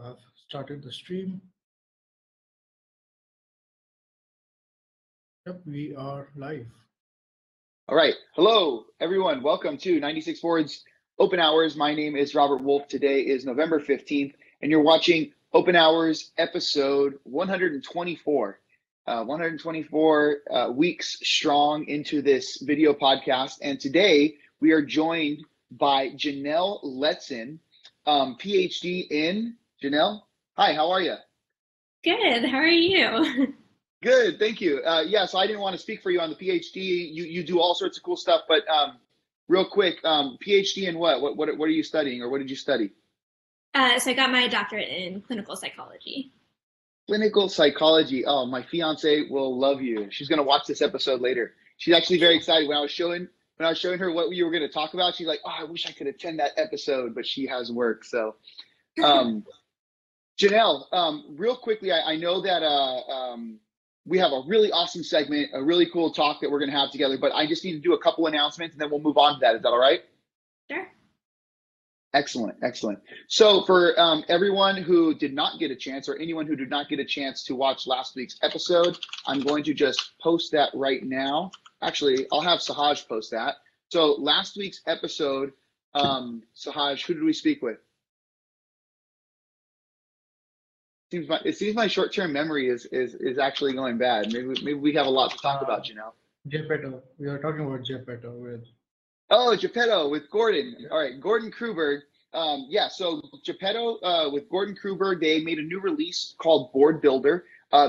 I've started the stream. Yep, we are live. All right. Hello, everyone. Welcome to 96 Forward's Open Hours. My name is Robert Wolf. Today is November 15th, and you're watching Open Hours episode 124. 124 weeks strong into this video podcast. And today we are joined by Janelle Letzen, PhD in Janelle. Hi, how are you? Good. How are you? Good, thank you. Yeah, so I didn't want to speak for you on the PhD. You do all sorts of cool stuff, but real quick, PhD in what? What are you studying, or what did you study? So I got my doctorate in clinical psychology. Clinical psychology. Oh, my fiance will love you. She's gonna watch this episode later. She's actually very excited. When I was showing her what you were going to talk about, she's like, "Oh, I wish I could attend that episode," but she has work. So, Janelle, real quickly, I know that we have a really awesome segment, a really cool talk that we're going to have together, but I just need to do a couple announcements and then we'll move on to that. Is that all right? Sure. Excellent, excellent. So for everyone who did not get a chance, or anyone who did not get a chance to watch last week's episode, I'm going to just post that right now. Actually, I'll have Sahaj post that. So last week's episode, Sahaj, who did we speak with? It seems my short-term memory is actually going bad. Maybe we have a lot to talk about, Janelle. Geppetto. We are talking about Geppetto with. Oh, Geppetto with Gordon. All right, Gordon Kruberg. Yeah, so Geppetto with Gordon Kruberg, they made a new release called Board Builder.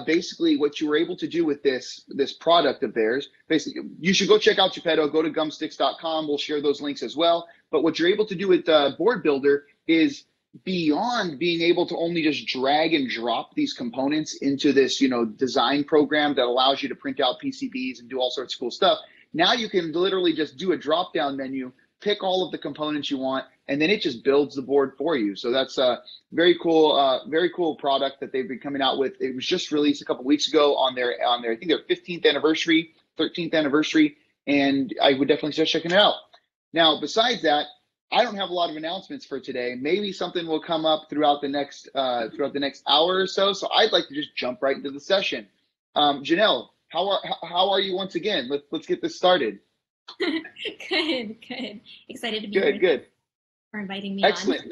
Basically, what you were able to do with this product of theirs, basically, you should go check out Geppetto. Go to gumsticks.com. We'll share those links as well. But what you're able to do with Board Builder is, beyond being able to only just drag and drop these components into this, design program that allows you to print out PCBs and do all sorts of cool stuff. Now you can literally just do a drop-down menu, pick all of the components you want, and then it just builds the board for you. So that's a very cool product that they've been coming out with. It was just released a couple weeks ago on their I think their 15th anniversary, 13th anniversary, and I would definitely start checking it out. Now, besides that, I don't have a lot of announcements for today. Maybe something will come up throughout the next hour or so. So I'd like to just jump right into the session. Janelle, how are you once again? Let's get this started. Good. Excited to be here. Good. For inviting me. Excellent. On.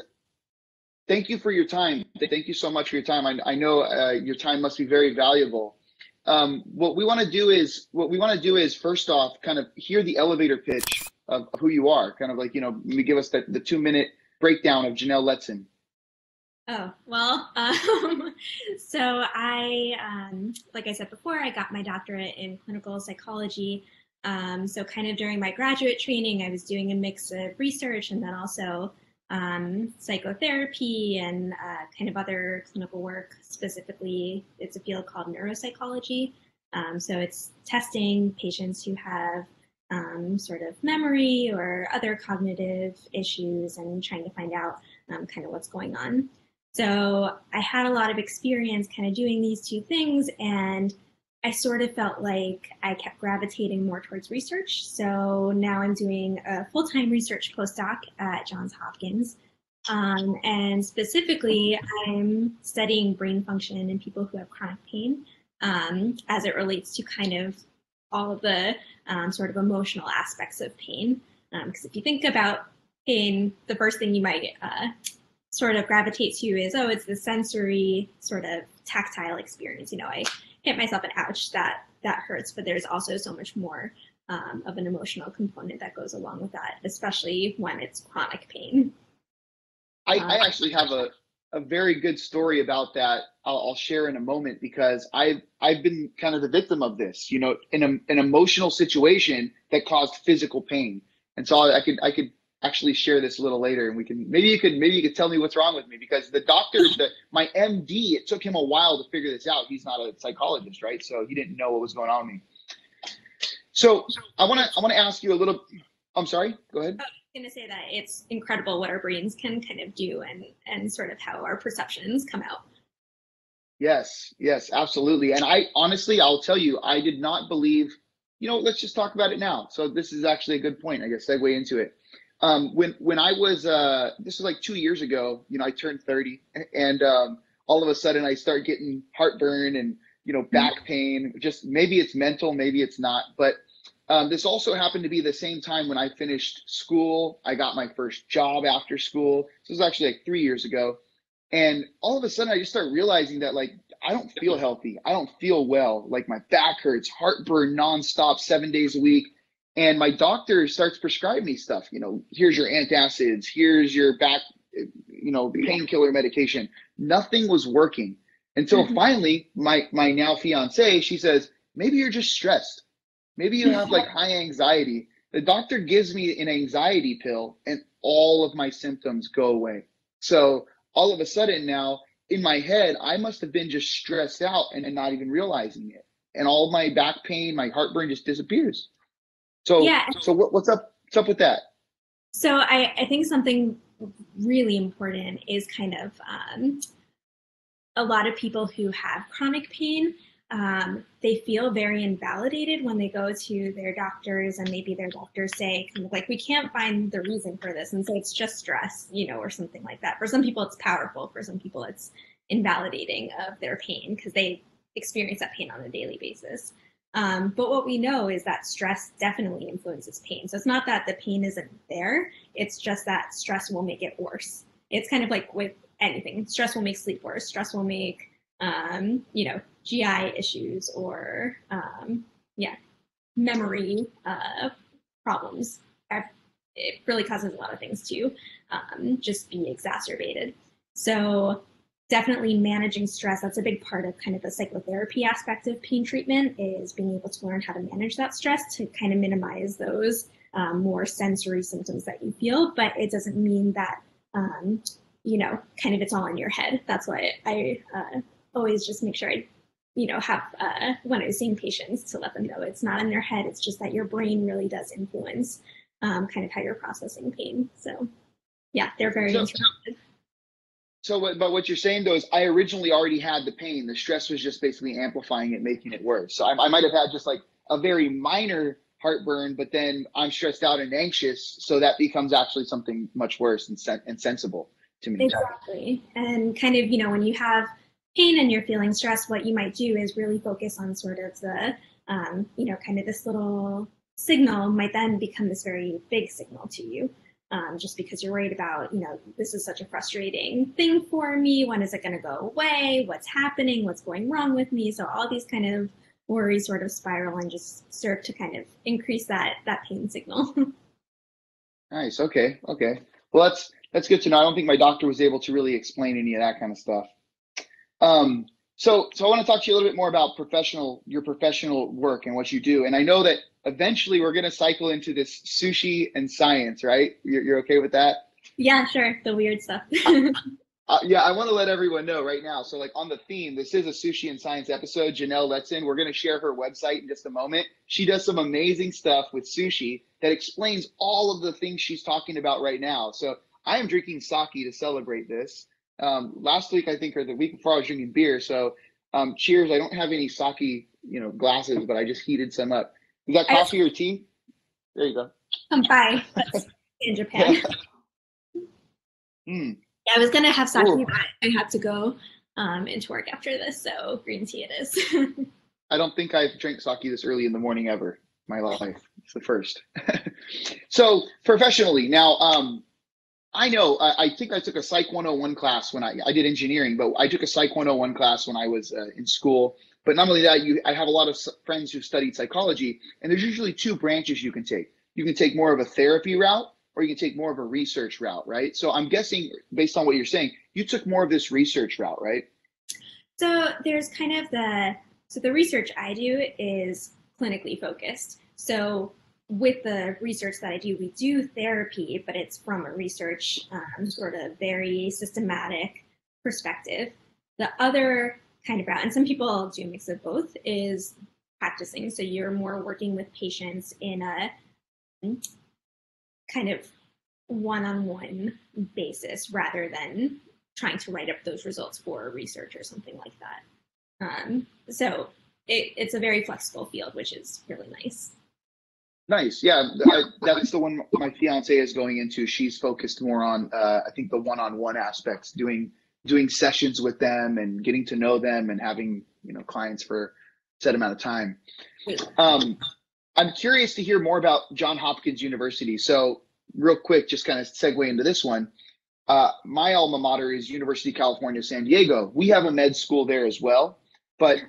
Thank you for your time. Thank you so much for your time. I know your time must be very valuable. What we want to do is first off, kind of hear the elevator pitch of who you are, kind of like, maybe give us the 2-minute breakdown of Janelle Letzen. Oh, well, so I, like I said before, I got my doctorate in clinical psychology. So kind of during my graduate training, I was doing a mix of research and then also psychotherapy and kind of other clinical work. Specifically, it's a field called neuropsychology. So it's testing patients who have sort of memory or other cognitive issues and trying to find out kind of what's going on. So I had a lot of experience kind of doing these two things, and I sort of felt like I kept gravitating more towards research. So now I'm doing a full-time research postdoc at Johns Hopkins. And specifically, I'm studying brain function in people who have chronic pain as it relates to kind of all of the sort of emotional aspects of pain. Because if you think about pain, the first thing you might sort of gravitate to is, oh, it's the sensory sort of tactile experience. I hit myself and ouch, that hurts, but there's also so much more of an emotional component that goes along with that, especially when it's chronic pain. I actually have a very good story about that. I'll share in a moment, because I've been kind of the victim of this, in an emotional situation that caused physical pain. And so I could actually share this a little later, and we can, maybe you could tell me what's wrong with me, because the doctor, my MD, it took him a while to figure this out. He's not a psychologist, right? So he didn't know what was going on with me. So I want to ask you a little. I'm sorry. Go ahead. I was going to say that it's incredible what our brains can kind of do, and sort of how our perceptions come out. Yes, absolutely. And I'll tell you, I did not believe. Let's just talk about it now. So this is actually a good point, I guess, segue into it. When I was this was like 2 years ago, I turned 30, and all of a sudden I start getting heartburn and back pain. Just maybe it's mental, maybe it's not. But this also happened to be the same time when I finished school. I got my first job after school. This was actually like 3 years ago, and all of a sudden I just start realizing that like I don't feel healthy. I don't feel well. Like my back hurts, heartburn nonstop, 7 days a week. And my doctor starts prescribing me stuff. Here's your antacids, here's your back, painkiller medication. Nothing was working until finally my now fiance, she says, maybe you're just stressed. Maybe you have like high anxiety. The doctor gives me an anxiety pill and all of my symptoms go away. So all of a sudden now in my head, I must have been just stressed out and not even realizing it. And all my back pain, my heartburn just disappears. So, Yeah. so what's up? What's up with that? So I think something really important is kind of a lot of people who have chronic pain, they feel very invalidated when they go to their doctors, and maybe their doctors say kind of like, we can't find the reason for this, and so it's just stress, or something like that. For some people it's powerful, for some people it's invalidating of their pain because they experience that pain on a daily basis. But what we know is that stress definitely influences pain. So it's not that the pain isn't there, it's just that stress will make it worse. It's kind of like with anything. Stress will make sleep worse. Stress will make, GI issues or, memory problems. It really causes a lot of things to just be exacerbated. So definitely managing stress, that's a big part of kind of the psychotherapy aspect of pain treatment, is being able to learn how to manage that stress to kind of minimize those more sensory symptoms that you feel. But it doesn't mean that, kind of it's all in your head. That's why I always just make sure I, have, when I'm seeing patients, to let them know it's not in their head. It's just that your brain really does influence kind of how you're processing pain. So yeah, they're very interested. But what you're saying though is I originally already had the pain. The stress was just basically amplifying it, making it worse. So I might have had just like a very minor heartburn, but then I'm stressed out and anxious. So that becomes actually something much worse and sensible to me. Exactly. And kind of, when you have pain and you're feeling stressed, what you might do is really focus on sort of the, kind of this little signal might then become this very big signal to you. Just because you're worried about, this is such a frustrating thing for me. When is it going to go away? What's happening? What's going wrong with me? So all these kind of worries sort of spiral and just serve to kind of increase that pain signal. Nice. Okay. Well, that's good to know. I don't think my doctor was able to really explain any of that kind of stuff. So I want to talk to you a little bit more about your professional work and what you do. And I know that eventually we're going to cycle into this sushi and science, right? You're okay with that? Yeah, sure. The weird stuff. Yeah, I want to let everyone know right now. So like on the theme, this is a sushi and science episode. Janelle Letzen, we're going to share her website in just a moment. She does some amazing stuff with sushi that explains all of the things she's talking about right now. So I am drinking sake to celebrate this. Last week, I think, or the week before, I was drinking beer. So cheers. I don't have any sake, glasses, but I just heated some up. Is that coffee or tea? There you go. Bye. That's in Japan. Yeah, I was gonna have sake, but I have to go into work after this, so green tea it is. I don't think I've drank sake this early in the morning ever in my life. It's the first. So professionally, now I know I think I took a Psych 101 class when I did engineering, but I took a Psych 101 class when I was in school. But not only that, I have a lot of friends who studied psychology, and there's usually two branches you can take. You can take more of a therapy route, or you can take more of a research route, right? So I'm guessing, based on what you're saying, you took more of this research route, right? So there's kind of the research I do is clinically focused. So with the research that I do, we do therapy, but it's from a research sort of very systematic perspective. The other kind of route, and some people do a mix of both, is practicing. So you're more working with patients in a kind of one-on-one basis rather than trying to write up those results for research or something like that. So it's a very flexible field, which is really nice. Nice. Yeah, that's the one my fiance is going into. She's focused more on, I think, the one-on-one aspects, doing sessions with them and getting to know them and having, clients for a set amount of time. I'm curious to hear more about Johns Hopkins University. So real quick, just kind of segue into this one. My alma mater is University of California, San Diego. We have a med school there as well, but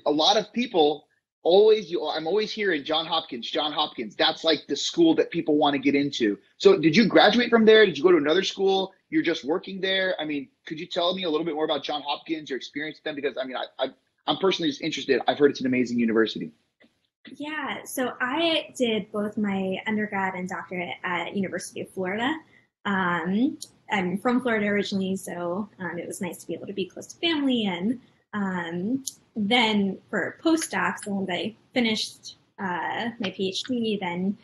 a lot of people I'm always hearing Johns Hopkins. That's like the school that people want to get into. So did you graduate from there? Did you go to another school? You're just working there? I mean, could you tell me a little bit more about Johns Hopkins, your experience with them? Because I mean, I'm personally just interested. I've heard it's an amazing university. Yeah, so I did both my undergrad and doctorate at University of Florida. I'm from Florida originally, so it was nice to be able to be close to family. And then for postdocs, so once I finished my PhD, then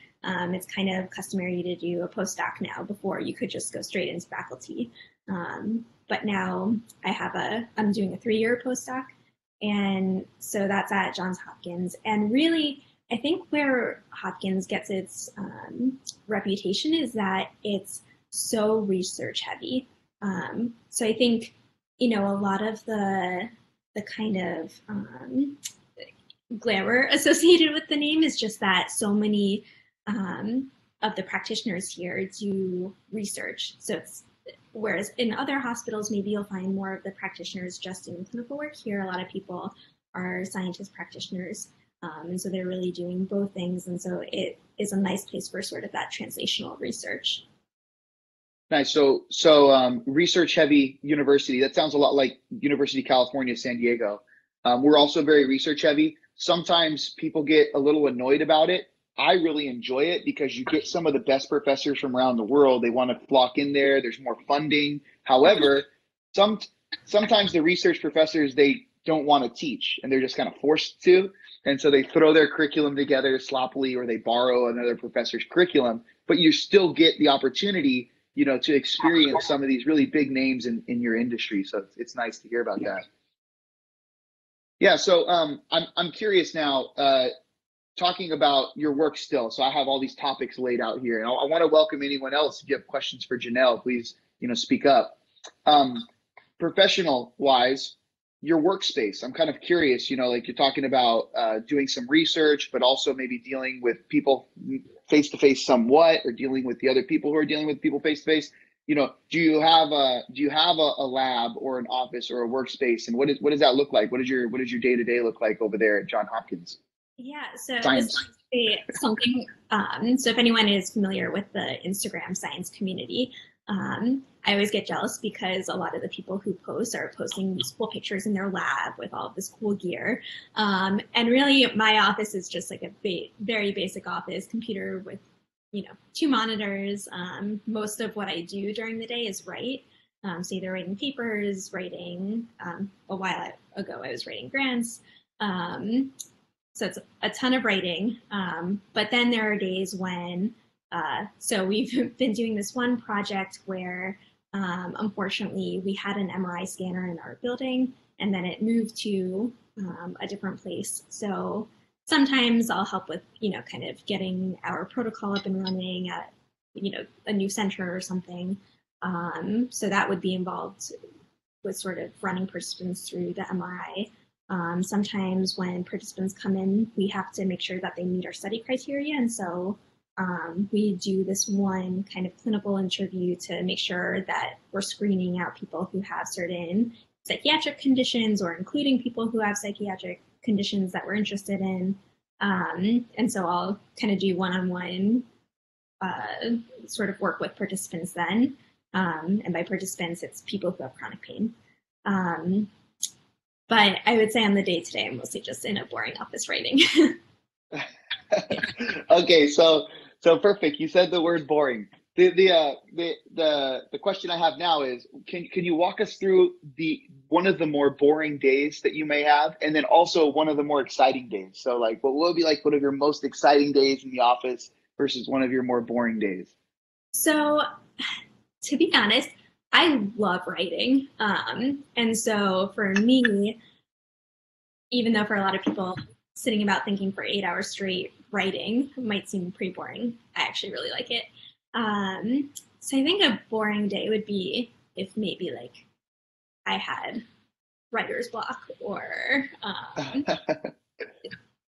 it's kind of customary to do a postdoc now before you could just go straight into faculty. But now I'm doing a 3-year postdoc. And so that's at Johns Hopkins. And really, I think where Hopkins gets its reputation is that it's so research heavy. So I think, a lot of the kind of glamour associated with the name is just that so many of the practitioners here do research. So whereas in other hospitals, maybe you'll find more of the practitioners just doing clinical work. Here, a lot of people are scientist practitioners, and so they're really doing both things. And so it is a nice place for sort of that translational research. Nice. So research heavy university. That sounds a lot like University of California, San Diego. We're also very research heavy. Sometimes people get a little annoyed about it. I really enjoy it because you get some of the best professors from around the world. They want to flock in there. There's more funding. However, sometimes the research professors, they don't want to teach and they're just kind of forced to. And so they throw their curriculum together sloppily, or they borrow another professor's curriculum, but you still get the opportunity, to experience some of these really big names in your industry. So it's nice to hear about that. Yeah. So I'm curious now, talking about your work still. So I have all these topics laid out here, and I want to welcome anyone else. If you have questions for Janelle, please, speak up. Professional wise, your workspace, I'm kind of curious, like you're talking about doing some research, but also maybe dealing with people face to face somewhat, or dealing with the other people who are dealing with people face to face. Do you have a lab or an office or a workspace, and what does that look like? What does your day-to-day look like over there at Johns Hopkins? Yeah, so Science. this is something, so if anyone is familiar with the Instagram science community, I always get jealous because a lot of the people who post are posting these cool pictures in their lab with all of this cool gear. And really my office is just like a very basic office, computer with, 2 monitors. Most of what I do during the day is write. So either writing papers, writing, a while ago I was writing grants. So it's a ton of writing. But then there are days when, so we've been doing this one project where unfortunately we had an MRI scanner in our building and then it moved to a different place. So sometimes I'll help with, kind of getting our protocol up and running at, a new center or something. So that would be involved with sort of running participants through the MRI. Sometimes when participants come in, we have to make sure that they meet our study criteria. And so we do this one kind of clinical interview to make sure that we're screening out people who have certain psychiatric conditions, or including people who have psychiatric conditions that we're interested in. And so I'll kind of do one-on-one sort of work with participants then. And by participants, it's people who have chronic pain. But I would say on the day-to-day, I'm mostly just in a boring office writing. Okay, so perfect. You said the word boring. The question I have now is, can you walk us through one of the more boring days that you may have, and then also one of the more exciting days? So like, what will be like one of your most exciting days in the office versus one of your more boring days? So to be honest, I love writing. And so for me, even though for a lot of people sitting about thinking for 8 hours straight writing might seem pretty boring. I actually really like it. So I think a boring day would be if maybe like I had writer's block or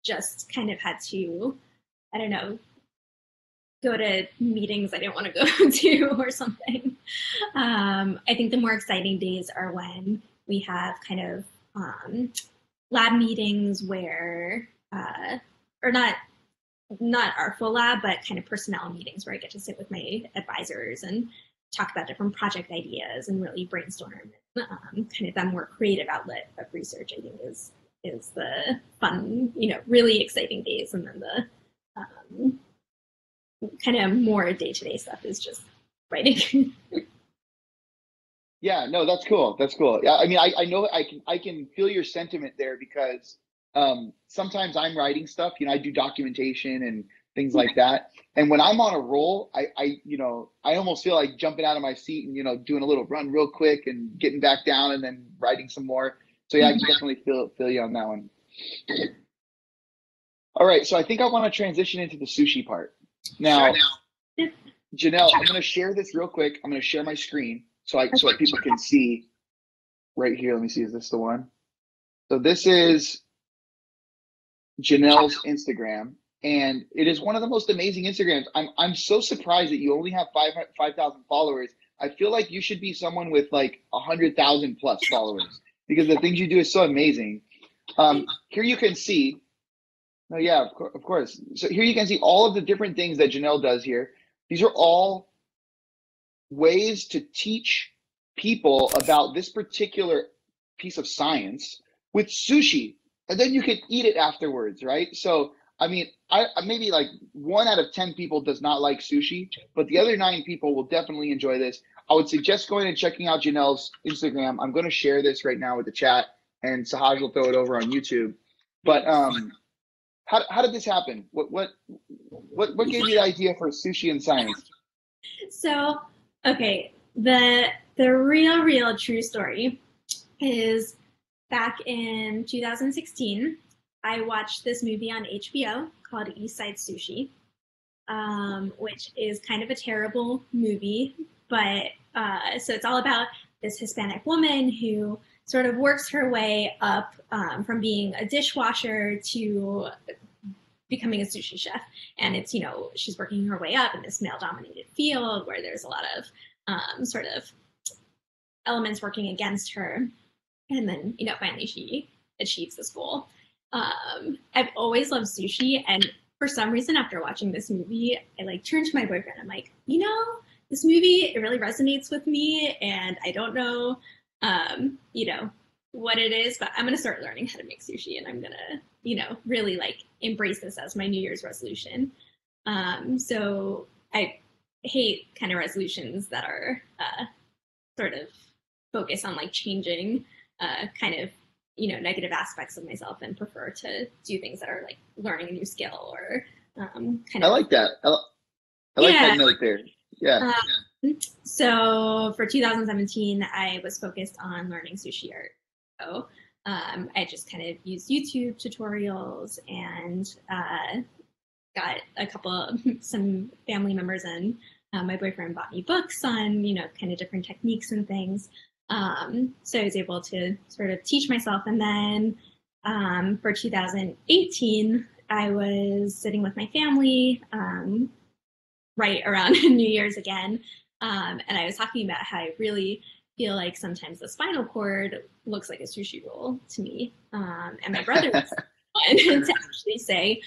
just kind of had to, I don't know, go to meetings I didn't want to go to or something. I think the more exciting days are when we have kind of lab meetings where, or not our full lab, but kind of personnel meetings where I get to sit with my advisors and talk about different project ideas and really brainstorm. Kind of that more creative outlet of research, I think, is the fun, really exciting days. And then the kind of more day-to-day stuff is just writing. Yeah, no, that's cool. That's cool. Yeah, I mean, I know I can feel your sentiment there because sometimes I'm writing stuff, I do documentation and things like that. And when I'm on a roll, I almost feel like jumping out of my seat and, doing a little run real quick and getting back down and then writing some more. So yeah, I can definitely feel you on that one. All right. So I think I want to transition into the sushi part. Now, Janelle, I'm going to share this real quick. I'm going to share my screen so people can see right here. Let me see. Is this the one? So this is Janelle's Instagram. And it is one of the most amazing Instagrams. I'm so surprised that you only have 5,000 followers. I feel like you should be someone with like 100,000 plus followers because the things you do is so amazing. Here you can see. Oh yeah, of course. So here you can see all of the different things that Janelle does here. These are all ways to teach people about this particular piece of science with sushi, and then you can eat it afterwards, right? So I mean, I maybe like 1 out of 10 people does not like sushi, but the other 9 people will definitely enjoy this. I would suggest going and checking out Janelle's Instagram. I'm going to share this right now with the chat, and Sahaj will throw it over on YouTube. But how did this happen? What gave you the idea for sushi and science? So, okay, the real true story is back in 2016. I watched this movie on HBO called East Side Sushi, which is kind of a terrible movie, but so it's all about this Hispanic woman who sort of works her way up from being a dishwasher to becoming a sushi chef. And it's, she's working her way up in this male-dominated field where there's a lot of sort of elements working against her. And then, finally she achieves this goal. I've always loved sushi, and for some reason after watching this movie, I turned to my boyfriend. I'm like, this movie, it really resonates with me, and I don't know, what it is, but I'm gonna start learning how to make sushi, and I'm gonna, really embrace this as my New Year's resolution. So I hate kind of resolutions that are sort of focused on changing kind of negative aspects of myself, and prefer to do things that are learning a new skill or kind of. I like that. I like that note there. Yeah. So for 2017, I was focused on learning sushi art. So I just kind of used YouTube tutorials and got some family members, and my boyfriend bought me books on kind of different techniques and things. So I was able to sort of teach myself. And then for 2018, I was sitting with my family right around New Year's again. And I was talking about how I really feel like sometimes the spinal cord looks like a sushi roll to me. And my brother was to actually say,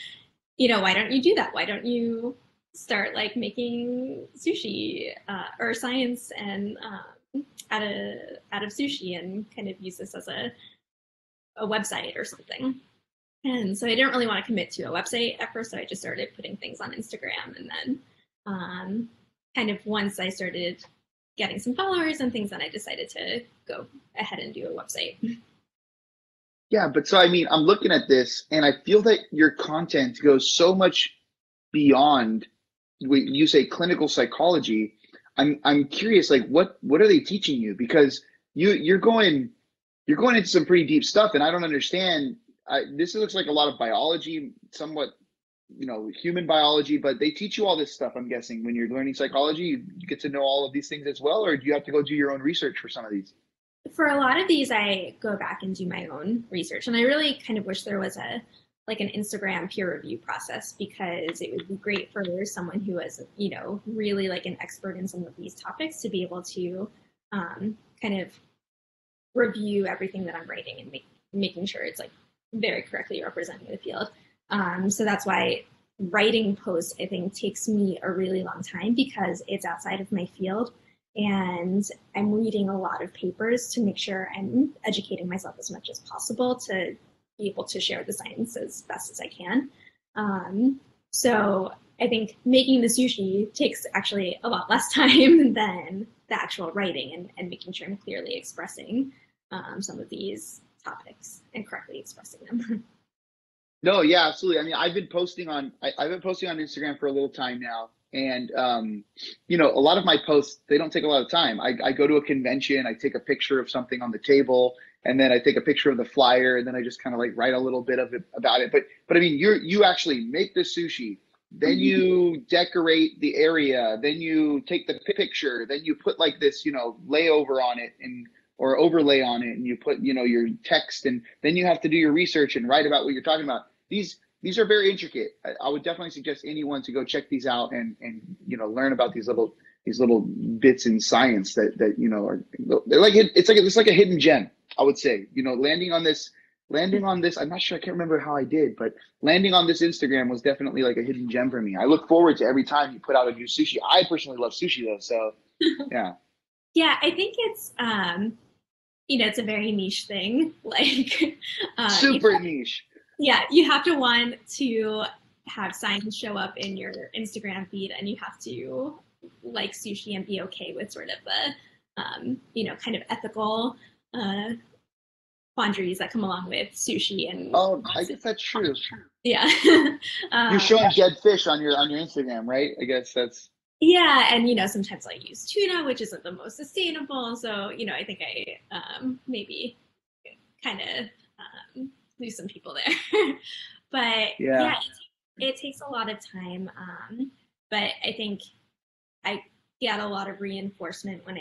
why don't you do that? Why don't you start making sushi or science and out of sushi, and kind of use this as a website or something. And so I didn't really want to commit to a website at first, so I just started putting things on Instagram. And then kind of once I started getting some followers and things, then I decided to go ahead and do a website. Yeah, but so I mean, I'm looking at this and I feel that your content goes so much beyond what you say clinical psychology. I'm curious, what are they teaching you? Because you're going into some pretty deep stuff, and I don't understand. This looks like a lot of biology, somewhat human biology, but they teach you all this stuff, I'm guessing, when you're learning psychology. You get to know all of these things as well, or do you have to go do your own research for some of these? For a lot of these, I go back and do my own research, and I really kind of wish there was an Instagram peer review process, because it would be great for someone who is, really like an expert in some of these topics to be able to kind of review everything that I'm writing and making sure it's like very correctly representing the field. So that's why writing posts, I think, takes me a really long time, because it's outside of my field. And I'm reading a lot of papers to make sure I'm educating myself as much as possible to be able to share the science as best as I can. So I think making the sushi takes actually a lot less time than the actual writing, and making sure I'm clearly expressing some of these topics and correctly expressing them. No, yeah, absolutely. I mean, I've been posting on Instagram for a little time now. And, a lot of my posts, they don't take a lot of time. I go to a convention, I take a picture of something on the table, and then I take a picture of the flyer, and then I just kind of like write a little bit of it about it. But I mean, you actually make the sushi, then you decorate the area, then you take the picture, then you put like this, layover on it or overlay on it, and you put, your text, and then you have to do your research and write about what you're talking about. These are very intricate. I would definitely suggest anyone to go check these out and learn about these little bits in science that are, they're like, it's like a hidden gem, I would say. Landing on this, I'm not sure, I can't remember how I did, but landing on this Instagram was definitely like a hidden gem for me. I look forward to every time you put out a new sushi. I personally love sushi though, so yeah. Yeah, I think it's it's a very niche thing. Like Super niche. Yeah, you have to want to have science show up in your Instagram feed, and you have to like sushi and be okay with sort of the kind of ethical quandaries that come along with sushi. And I guess that's true. Yeah. You're showing dead fish on your Instagram, right? I guess that's. Yeah, and sometimes I use tuna, which isn't the most sustainable. So I think I maybe kind of lose some people there. But yeah, it takes a lot of time. But I think I get a lot of reinforcement when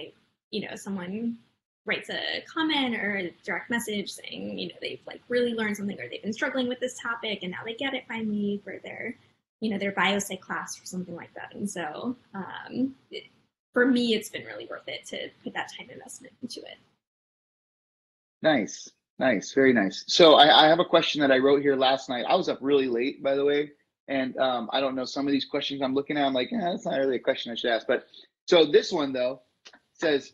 someone writes a comment or a direct message saying, they've like really learned something, or they've been struggling with this topic and now they get it finally for their biopsych class or something like that. And so for me, it's been really worth it to put that time investment into it. Nice. Very nice. So I have a question that I wrote here last night. I was up really late, by the way. And I don't know, some of these questions I'm looking at, I'm like, that's not really a question I should ask. But so this one though says,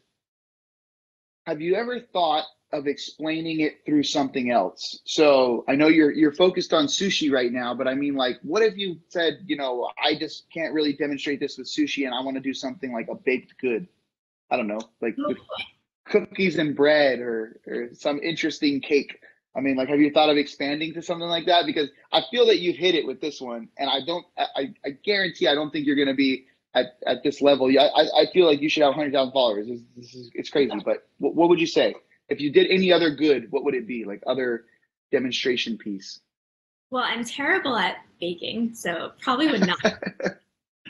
have you ever thought of explaining it through something else? So I know you're focused on sushi right now, but I mean, like, what if you said, I just can't really demonstrate this with sushi, and I want to do something like a baked good? I don't know, like with cookies and bread or some interesting cake. I mean, like, have you thought of expanding to something like that? Because I feel that you've hit it with this one, and I guarantee I don't think you're going to be at this level. I feel like you should have 100,000 followers. It's crazy, but what would you say? If you did any other good, what would it be? Like other demonstration piece? Well, I'm terrible at baking, so probably would not be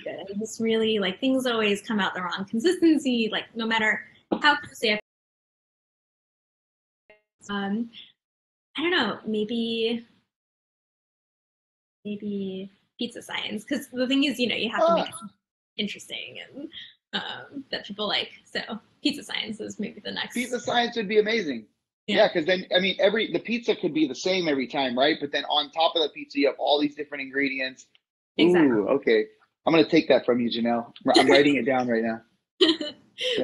good. I just really, like, things always come out the wrong consistency, like no matter how closely I don't know, maybe pizza science, because the thing is, you have to make it interesting and that people like. So pizza science is maybe the next. Pizza science would be amazing. Yeah, because then, I mean, the pizza could be the same every time, right? But then on top of the pizza, you have all these different ingredients. Exactly. Ooh, okay. I'm going to take that from you, Janelle. I'm writing it down right now. Okay.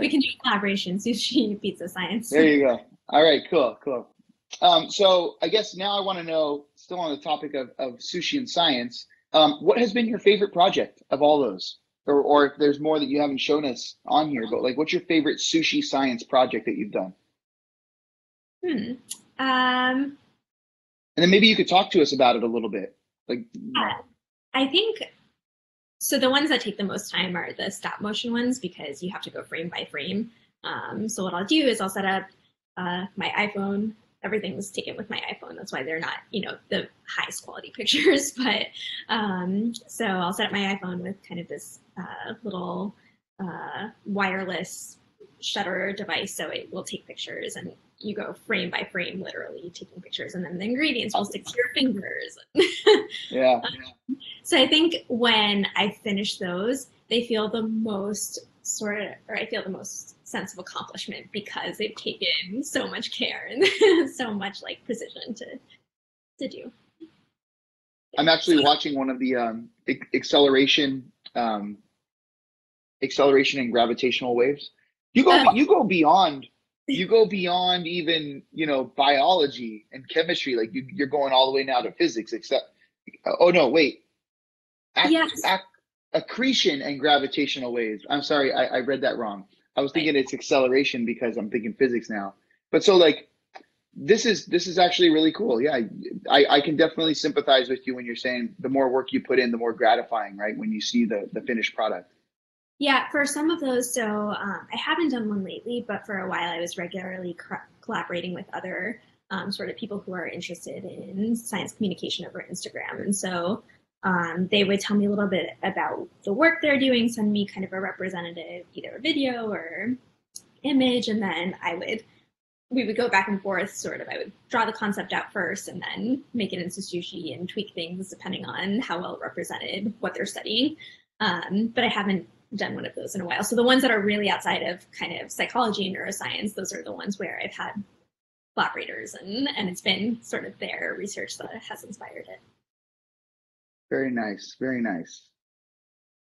We can do collaboration, sushi, pizza science. There you go. All right, cool. So I guess now I want to know, still on the topic of sushi and science, what has been your favorite project of all those? Or if there's more that you haven't shown us on here, but like, what's your favorite sushi science project that you've done? And then maybe you could talk to us about it a little bit. Like, I think, so the ones that take the most time are the stop motion ones, because you have to go frame by frame. So what I'll do is I'll set up my iPhone everything was taken with my iPhone. That's why they're not, the highest quality pictures. But so I'll set up my iPhone with kind of this little wireless shutter device, so it will take pictures, and you go frame by frame, literally taking pictures, and then the ingredients will stick to your fingers. Yeah. So I think when I finish those, they feel the most I feel the most sense of accomplishment, because they've taken so much care and so much like precision to do. I'm actually watching one of the acceleration and gravitational waves. You go beyond even, biology and chemistry. Like you're going all the way now to physics, except, oh no, wait. Yes. Accretion and gravitational waves. I'm sorry, I read that wrong. I was thinking it's acceleration because I'm thinking physics now. But so like, this is actually really cool. Yeah, I can definitely sympathize with you when you're saying the more work you put in, the more gratifying, right? When you see the finished product. Yeah, for some of those, so I haven't done one lately, but for a while I was regularly collaborating with other sort of people who are interested in science communication over Instagram. And so they would tell me a little bit about the work they're doing, send me kind of a representative, either a video or image, and then we would go back and forth, sort of. I would draw the concept out first and then make it into sushi and tweak things depending on how well it represented what they're studying. But I haven't done one of those in a while. So the ones that are really outside of kind of psychology and neuroscience, those are the ones where I've had collaborators, and it's been sort of their research that has inspired it. Very nice, very nice.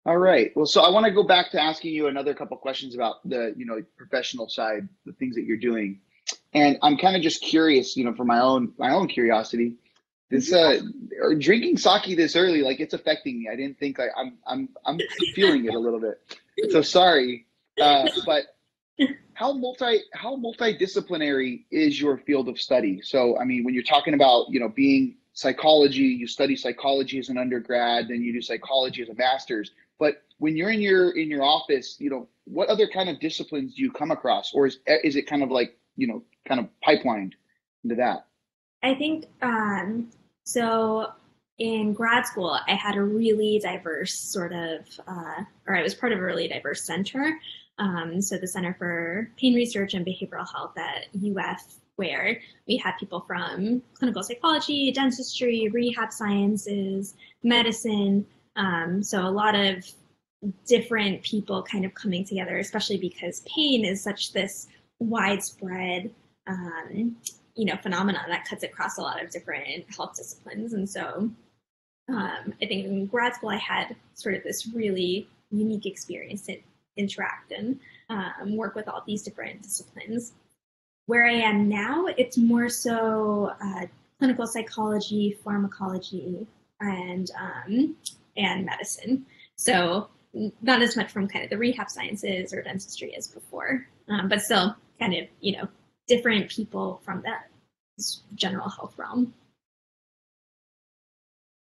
All right. Well, so I want to go back to asking you another couple questions about the, professional side, the things that you're doing. And I'm kind of just curious, for my own curiosity. This drinking sake this early, like it's affecting me. I didn't think I'm feeling it a little bit. So sorry. But how multidisciplinary is your field of study? So I mean, when you're talking about, being psychology, you study psychology as an undergrad, then you do psychology as a master's. But when you're in your office, what other kind of disciplines do you come across, or is it kind of like, kind of pipelined into that? I think so. In grad school, I had a really diverse sort of, or I was part of a really diverse center. So the Center for Pain Research and Behavioral Health at UF, where we had people from clinical psychology, dentistry, rehab sciences, medicine. So a lot of different people kind of coming together, especially because pain is such this widespread, phenomenon that cuts across a lot of different health disciplines. And so I think in grad school, I had sort of this really unique experience to interact and work with all these different disciplines. Where I am now, it's more so clinical psychology, pharmacology, and medicine. So not as much from kind of the rehab sciences or dentistry as before, but still kind of, different people from that general health realm.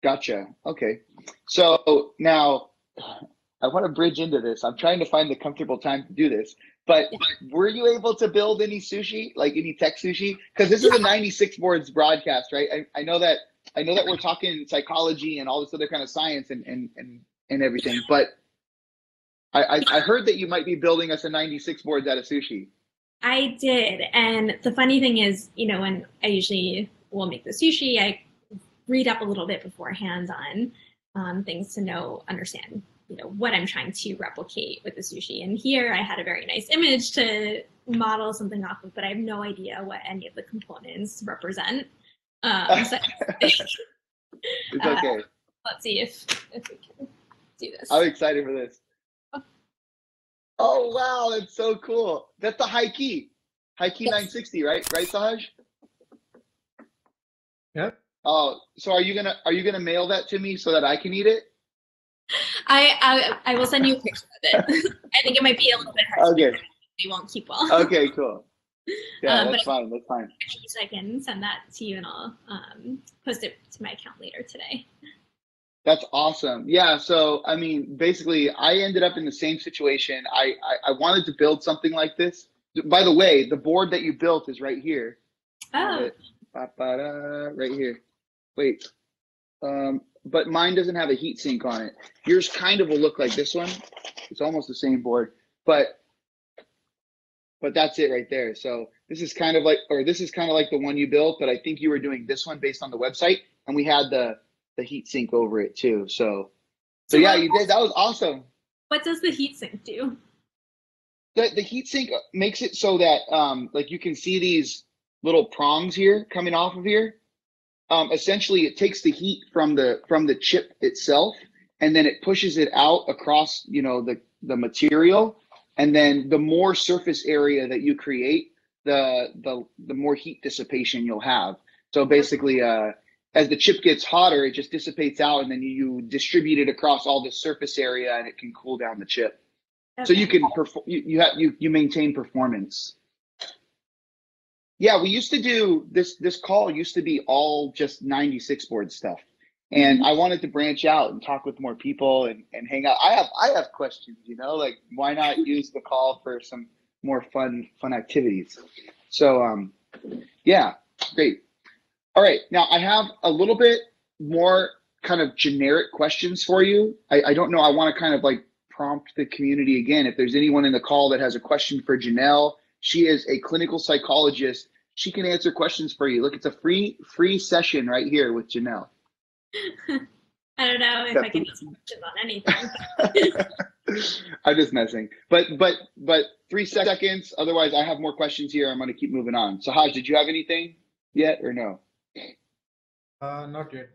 Gotcha. Okay. So now I want to bridge into this. I'm trying to find the comfortable time to do this, but were you able to build any sushi, like any tech sushi? Because this is a 96 boards broadcast, right? I know that we're talking psychology and all this other kind of science and everything, but I heard that you might be building us a 96 boards out of sushi. I did. And the funny thing is, when I usually will make the sushi, I read up a little bit beforehand on things to understand, what I'm trying to replicate with the sushi. And here I had a very nice image to model something off of, but I have no idea what any of the components represent. So it's okay. Let's see if we can do this. I'm excited for this. Oh, wow, that's so cool. That's the high key. High key 960, right? Right, Sahaj? Yep. Oh, so are you gonna mail that to me so that I can eat it? I will send you a picture of it. I think it might be a little bit hard. Okay. They won't keep well. Okay, cool. Yeah, that's fine. That's fine. So I can send that to you, and I'll post it to my account later today. That's awesome. Yeah. So, I mean, basically, I ended up in the same situation. I wanted to build something like this. By the way, the board that you built is right here. Oh, Right here. Wait, but mine doesn't have a heat sink on it. Yours kind of will look like this one. It's almost the same board, but that's it right there. So this is kind of like, the one you built, but I think you were doing this one based on the website, and we had the heat sink over it too. So yeah, you did. That was awesome. what does the heatsink do? The heat sink makes it so that like you can see these little prongs here coming off of here. Essentially, it takes the heat from the chip itself, and then it pushes it out across, the material. And then the more surface area that you create, the more heat dissipation you'll have. So basically, as the chip gets hotter, it just dissipates out, and then you distribute it across all the surface area, and it can cool down the chip. Okay. So you can you maintain performance. Yeah, we used to do this call used to be all just 96 board stuff. And I wanted to branch out and talk with more people and hang out. I have questions, like why not use the call for some more fun activities? So yeah, great. All right, now I have a little bit more kind of generic questions for you. I don't know, I want to kind of like prompt the community again. If there's anyone in the call that has a question for Janelle, she is a clinical psychologist. She can answer questions for you. Look, it's a free session right here with Janelle. I don't know if I can answer questions on anything. I'm just messing. But 3 seconds. Otherwise, I have more questions here. I'm going to keep moving on. Sahaj, did you have anything yet or no? Not yet.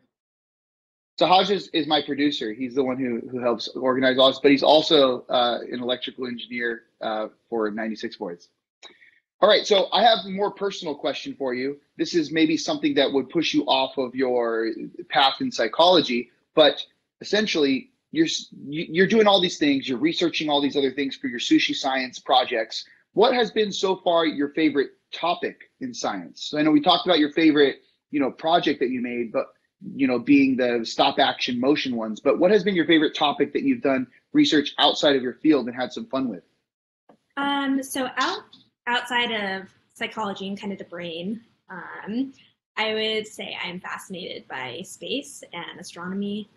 Sahaj is my producer. He's the one who helps organize all this, but he's also an electrical engineer for 96 boards. All right, so I have a more personal question for you. This is maybe something that would push you off of your path in psychology, but essentially you're doing all these things, you're researching all these other things for your Sushi Science projects. What has been so far your favorite topic in science? So I know we talked about your favorite, project that you made, but being the stop action motion ones, but what has been your favorite topic that you've done research outside of your field and had some fun with? So outside of psychology and kind of the brain, I would say I'm fascinated by space and astronomy.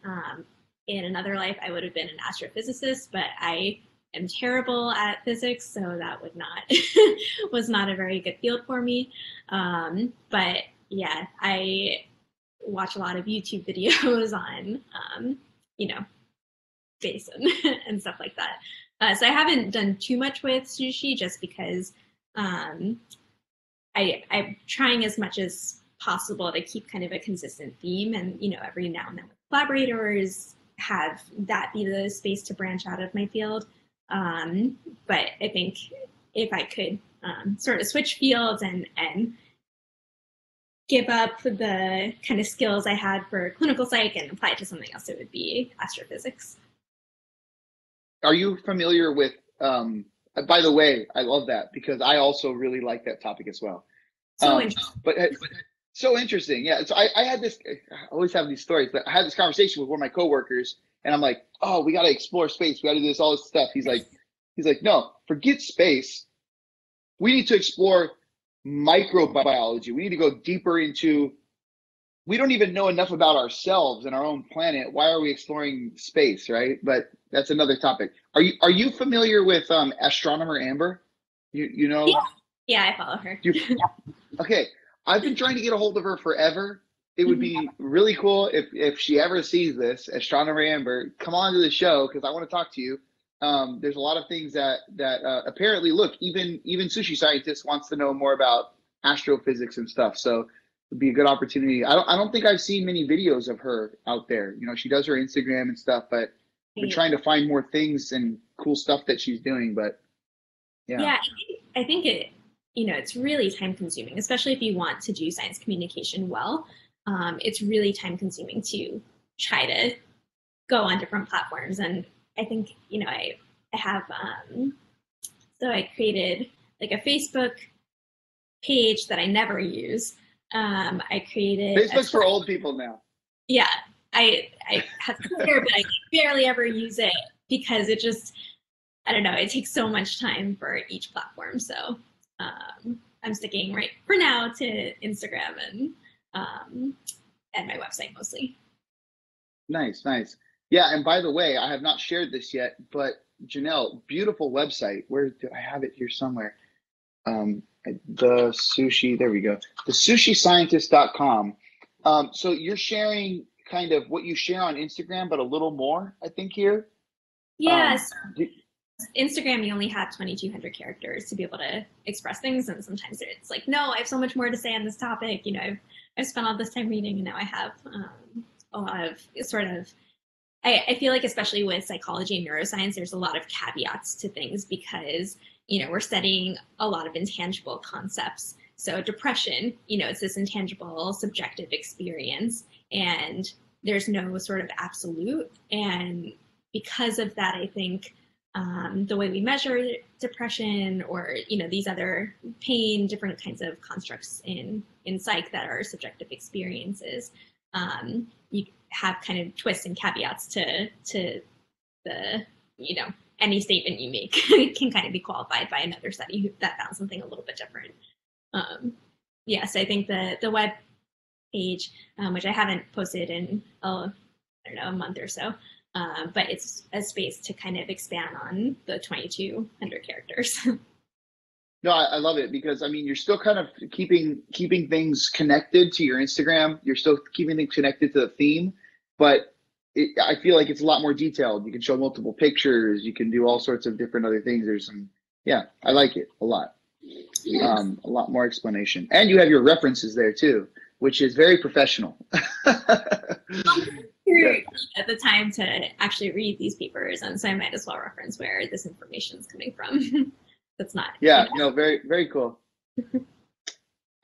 In another life, I would have been an astrophysicist, but I am terrible at physics, so that was not a very good field for me. But yeah, I watch a lot of YouTube videos on, space and stuff like that. So I haven't done too much with sushi just because I'm trying as much as possible to keep kind of a consistent theme, and every now and then with collaborators have that be the space to branch out of my field. But I think if I could sort of switch fields and give up the kind of skills I had for clinical psych and apply it to something else, it would be astrophysics. Are you familiar with, by the way, I love that because I also really like that topic as well. So interesting. But so interesting. Yeah. So I had this, I always have these stories, but I had this conversation with one of my coworkers and I'm like, oh, we got to explore space. We got to do this, all this stuff. He's like, no, forget space. We need to explore microbiology. We need to go deeper into, we don't even know enough about ourselves and our own planet. Why are we exploring space, right? But that's another topic. Are you familiar with astronomer Amber? You know? Yeah, I follow her. Okay, I've been trying to get a hold of her forever. It would be really cool if she ever sees this. Astronomer Amber, come on to the show because I want to talk to you. There's a lot of things that apparently, look, even Sushi Scientist wants to know more about astrophysics and stuff. So it'd be a good opportunity. I don't think I've seen many videos of her out there. She does her Instagram and stuff, but I've been trying to find more things and cool stuff that she's doing. But yeah, I think it, it's really time consuming, especially if you want to do science communication well. It's really time consuming to try to go on different platforms. And I think, I have, so I created like a Facebook page that I never use. I created Facebook's for old people now. Yeah, I have Twitter, but I barely ever use it because it just, I don't know, it takes so much time for each platform. So I'm sticking right for now to Instagram and my website mostly. Nice, nice. Yeah, and by the way, I have not shared this yet, but Janelle, beautiful website. Where do I have it here somewhere? The sushi, there we go. The sushiscientist.com. So you're sharing kind of what you share on Instagram, but a little more, I think, here. Yes. Instagram, you only have 2,200 characters to be able to express things, and sometimes it's like, no, I have so much more to say on this topic. You know, I've spent all this time reading, and now I have a lot of sort of. I feel like, especially with psychology and neuroscience, there's a lot of caveats to things because, you know, we're studying a lot of intangible concepts. So depression, you know, it's this intangible, subjective experience, and there's no sort of absolute. And because of that, I think the way we measure depression or, you know, these other pain, different kinds of constructs in psych that are subjective experiences, you have kind of twists and caveats to the, you know, any statement you make can kind of be qualified by another study that found something a little bit different. Yes, I think the web page, which I haven't posted in, I don't know, a month or so, but it's a space to kind of expand on the 2,200 characters. No, I love it because I mean you're still kind of keeping things connected to your Instagram. You're still keeping things connected to the theme, but I feel like it's a lot more detailed. You can show multiple pictures. You can do all sorts of different other things. There's some, yeah, I like it a lot. Yes. A lot more explanation, and you have your references there too, which is very professional. At the time to actually read these papers, and so I might as well reference where this information is coming from. That's not. Yeah, you know. No, very, very cool.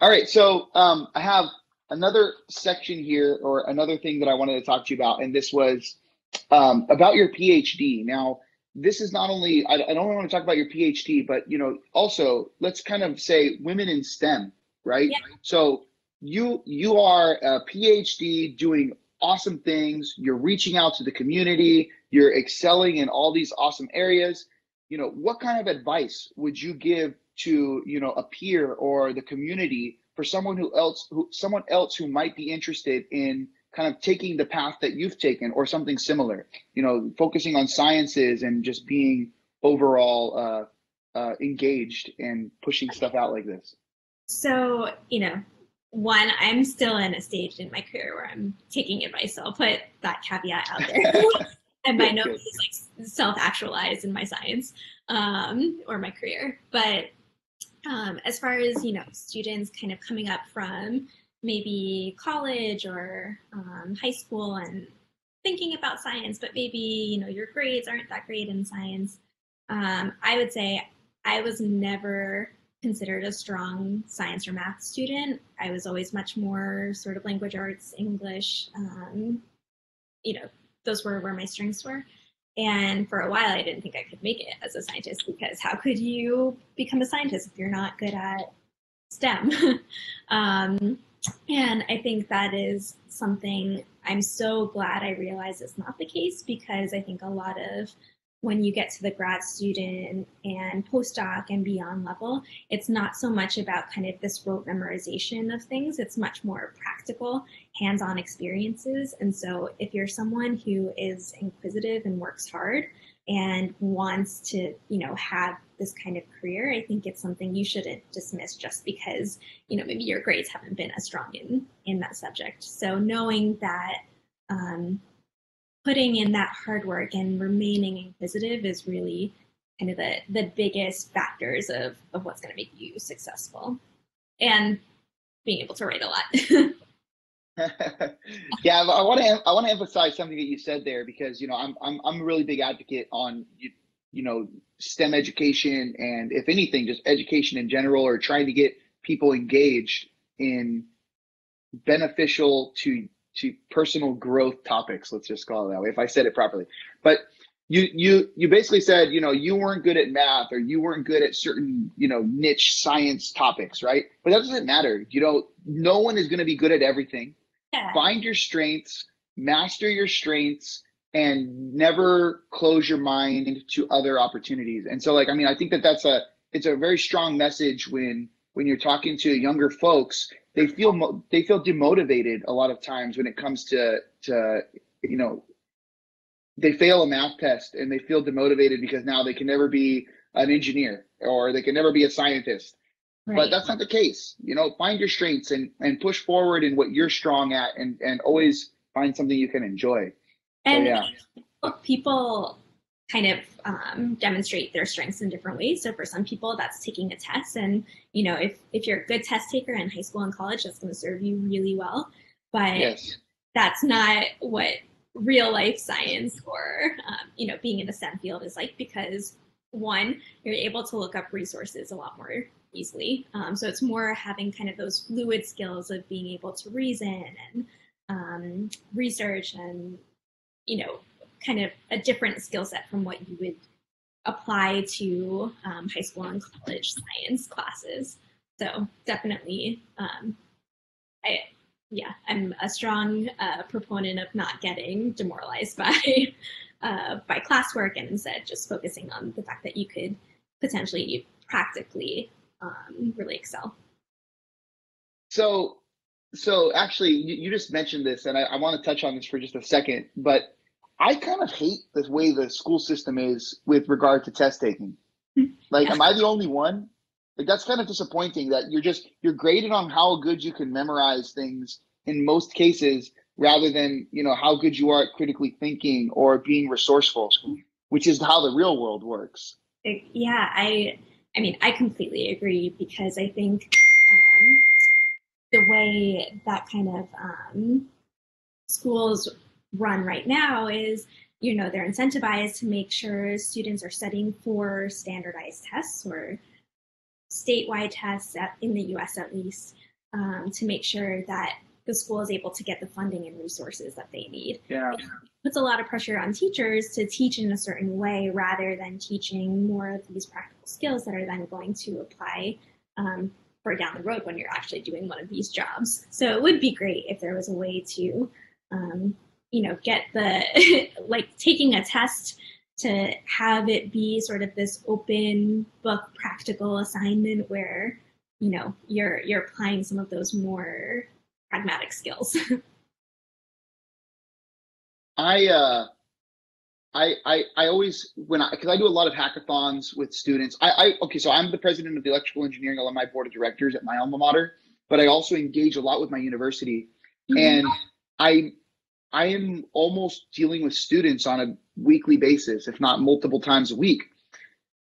All right, so I have another section here, or another thing that I wanted to talk to you about, and this was about your PhD. Now, this is not only, I don't only want to talk about your PhD, but, you know, also let's kind of say women in STEM, right? Yeah. So you are a PhD doing awesome things. You're reaching out to the community. You're excelling in all these awesome areas. You know, what kind of advice would you give to, you know, a peer or the community for someone else who might be interested in kind of taking the path that you've taken or something similar, you know, focusing on sciences and just being overall engaged and pushing stuff out like this? So, you know, one, I'm still in a stage in my career where I'm taking advice, so I'll put that caveat out there. And by no means like self-actualized in my science or my career. But as far as, you know, students kind of coming up from maybe college or high school and thinking about science, but maybe, you know, your grades aren't that great in science, I would say I was never considered a strong science or math student. I was always much more sort of language arts, English, you know, those were where my strengths were. And for a while, I didn't think I could make it as a scientist, because how could you become a scientist if you're not good at STEM? And I think that is something I'm so glad I realized is not the case, because I think a lot of when you get to the grad student and postdoc and beyond level, it's not so much about kind of this rote memorization of things. It's much more practical, hands-on experiences. And so if you're someone who is inquisitive and works hard and wants to, you know, have this kind of career, I think it's something you shouldn't dismiss just because, you know, maybe your grades haven't been as strong in that subject. So knowing that putting in that hard work and remaining inquisitive is really kind of the biggest factors of what's going to make you successful, and being able to write a lot. Yeah, I want to emphasize something that you said there, because, you know, I'm a really big advocate on, you know, STEM education, and if anything, just education in general, or trying to get people engaged in beneficial to personal growth topics. Let's just call it that way, if I said it properly. But you basically said, you know, you weren't good at math, or you weren't good at certain, you know, niche science topics, right? But that doesn't matter. You know, no one is going to be good at everything. Yeah. Find your strengths, master your strengths, and never close your mind to other opportunities. And so, like, I mean, I think that it's a very strong message when when you're talking to younger folks, they feel demotivated a lot of times when it comes to you know, they fail a math test and they feel demotivated because now they can never be an engineer or they can never be a scientist. Right. But that's not the case. You know, find your strengths and push forward in what you're strong at, and always find something you can enjoy. And so, yeah. Look, people kind of demonstrate their strengths in different ways. So for some people, that's taking a test. And, you know, if you're a good test taker in high school and college, that's going to serve you really well. But Yes. That's not what real life science or, you know, being in a STEM field is like, because one, you're able to look up resources a lot more easily. So it's more having kind of those fluid skills of being able to reason and research and, you know, kind of a different skill set from what you would apply to high school and college science classes. So definitely, I'm a strong proponent of not getting demoralized by classwork, and instead just focusing on the fact that you could potentially practically really excel. So actually, you just mentioned this, and I want to touch on this for just a second, but I kind of hate the way the school system is with regard to test taking. Like, am I the only one? Like, that's kind of disappointing that you're graded on how good you can memorize things in most cases, rather than, you know, how good you are at critically thinking or being resourceful, which is how the real world works. Yeah, I mean, I completely agree, because I think the way that kind of schools run right now is, you know, they're incentivized to make sure students are studying for standardized tests or statewide tests in the US at least, to make sure that the school is able to get the funding and resources that they need. Yeah. It puts a lot of pressure on teachers to teach in a certain way rather than teaching more of these practical skills that are then going to apply for down the road when you're actually doing one of these jobs. So it would be great if there was a way to, you know, get the, like taking a test to have it be sort of this open book practical assignment where, you know, you're applying some of those more pragmatic skills. I always, because I do a lot of hackathons with students. Okay, so I'm the president of the Electrical Engineering Alumni Board of Directors at my alma mater, but I also engage a lot with my university. And I am almost dealing with students on a weekly basis, if not multiple times a week.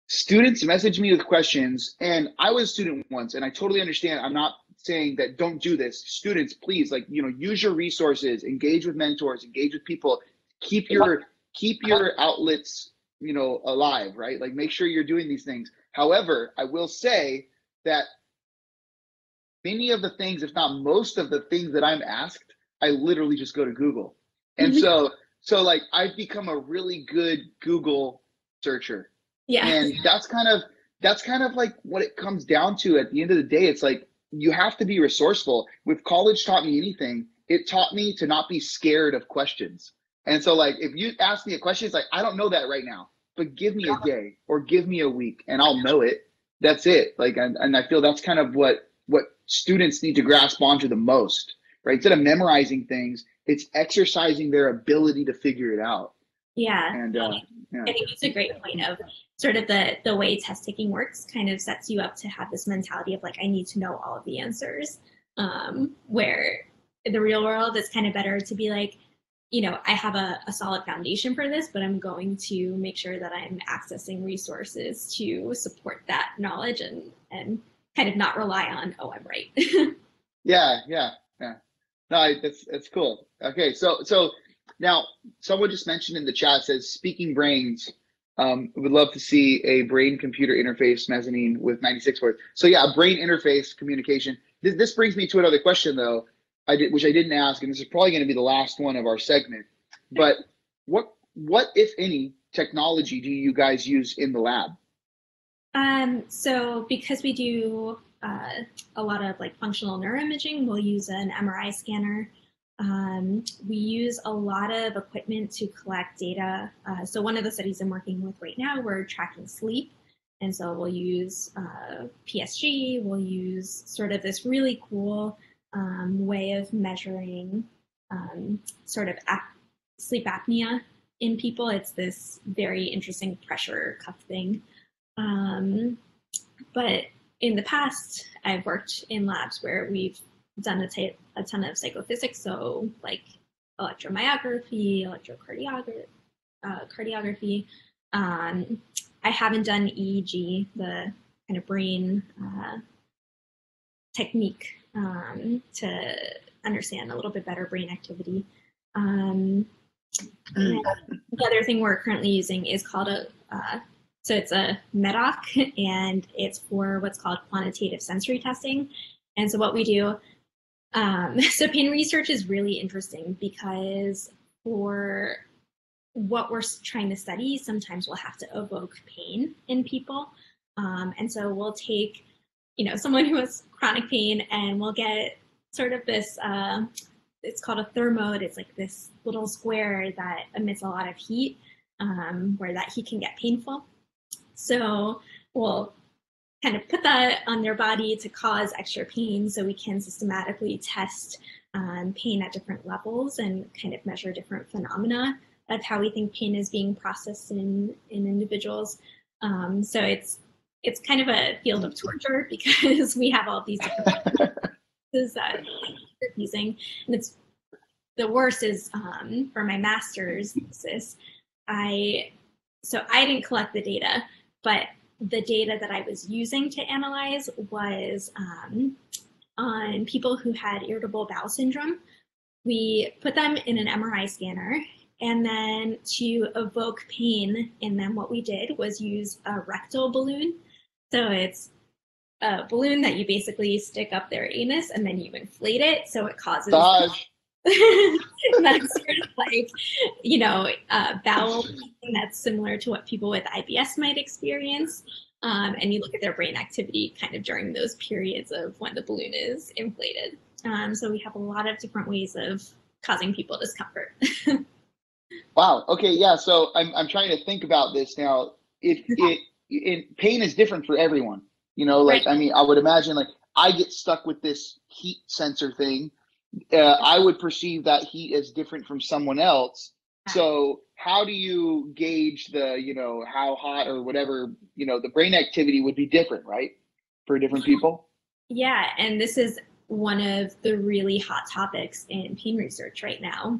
Students message me with questions, and I was a student once, and I totally understand. I'm not saying that don't do this. Students, please, like, you know, use your resources, engage with mentors, engage with people, keep your outlets, you know, alive, right? Like, make sure you're doing these things. However, I will say that many of the things, if not most of the things that I'm asked, I literally just go to Google. And so like, I've become a really good Google searcher. Yeah. And that's kind of like what it comes down to at the end of the day. It's like, you have to be resourceful. If college taught me anything, it taught me to not be scared of questions. And so, like, if you ask me a question, it's like, I don't know that right now, but give me a day or give me a week and I'll know it. That's it. Like, and I feel that's kind of what students need to grasp onto the most, right? Instead of memorizing things, it's exercising their ability to figure it out. Yeah. And I think it's a great point of sort of the way test taking works kind of sets you up to have this mentality of like, I need to know all of the answers, where in the real world, it's kind of better to be like, you know, I have a solid foundation for this, but I'm going to make sure that I'm accessing resources to support that knowledge and kind of not rely on, oh, I'm right. Yeah. No, it's cool. Okay, so now someone just mentioned in the chat, says, speaking brains, would love to see a brain computer interface mezzanine with 96 words. So yeah, brain interface communication. This brings me to another question though, which I didn't ask, and this is probably going to be the last one of our segment. But what if any technology do you guys use in the lab? So because we do a lot of like functional neuroimaging, we'll use an MRI scanner. We use a lot of equipment to collect data. So one of the studies I'm working with right now, we're tracking sleep. And so we'll use PSG, we'll use sort of this really cool way of measuring sort of sleep apnea in people. It's this very interesting pressure cuff thing. But in the past, I've worked in labs where we've done a ton of psychophysics, so like electromyography, cardiography. I haven't done EEG, the kind of brain technique to understand a little bit better brain activity. The other thing we're currently using is called so it's a MEDOC, and it's for what's called quantitative sensory testing. And so what we do, so pain research is really interesting because for what we're trying to study, sometimes we'll have to evoke pain in people. And so we'll take, someone who has chronic pain, and we'll get sort of this, it's called a thermode. It's like this little square that emits a lot of heat, where that heat can get painful. So we'll kind of put that on their body to cause extra pain, so we can systematically test pain at different levels and kind of measure different phenomena of how we think pain is being processed in individuals. So it's kind of a field of torture because we have all these different things that we're using. And it's the worst is for my master's thesis, I didn't collect the data, but the data that I was using to analyze was on people who had irritable bowel syndrome. We put them in an MRI scanner, and then to evoke pain in them, what we did was use a rectal balloon. So it's a balloon that you basically stick up their anus and then you inflate it, so it causes that's sort of like, bowel pain that's similar to what people with IBS might experience. And you look at their brain activity kind of during those periods of when the balloon is inflated. So we have a lot of different ways of causing people discomfort. Wow. Okay. Yeah. So I'm trying to think about this now. Pain is different for everyone. Right. I mean, I would imagine like I get stuck with this heat sensor thing. I would perceive that heat as different from someone else. So how do you gauge the, how hot or whatever, the brain activity would be different, right? For different people? Yeah. And this is one of the really hot topics in pain research right now,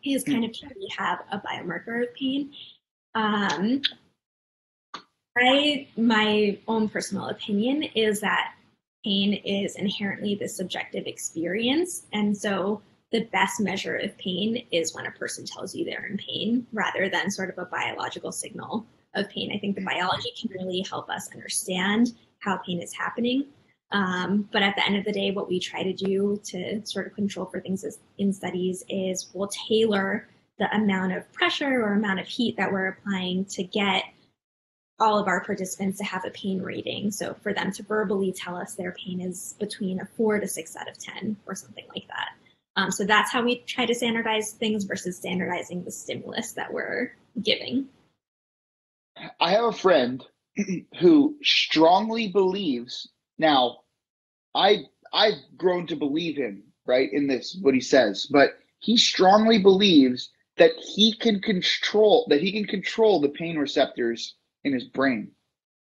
is kind of, can we have a biomarker of pain? My own personal opinion is that pain is inherently the subjective experience. And so the best measure of pain is when a person tells you they're in pain, rather than sort of a biological signal of pain. I think the biology can really help us understand how pain is happening. But at the end of the day, what we try to do to sort of control for things in studies is we'll tailor the amount of pressure or amount of heat that we're applying to get all of our participants to have a pain rating. So for them to verbally tell us their pain is between a 4 to 6 out of 10 or something like that. So that's how we try to standardize things versus standardizing the stimulus that we're giving. I have a friend who strongly believes, now I've grown to believe him, right, in this, what he says, but he strongly believes that he can control the pain receptors in his brain.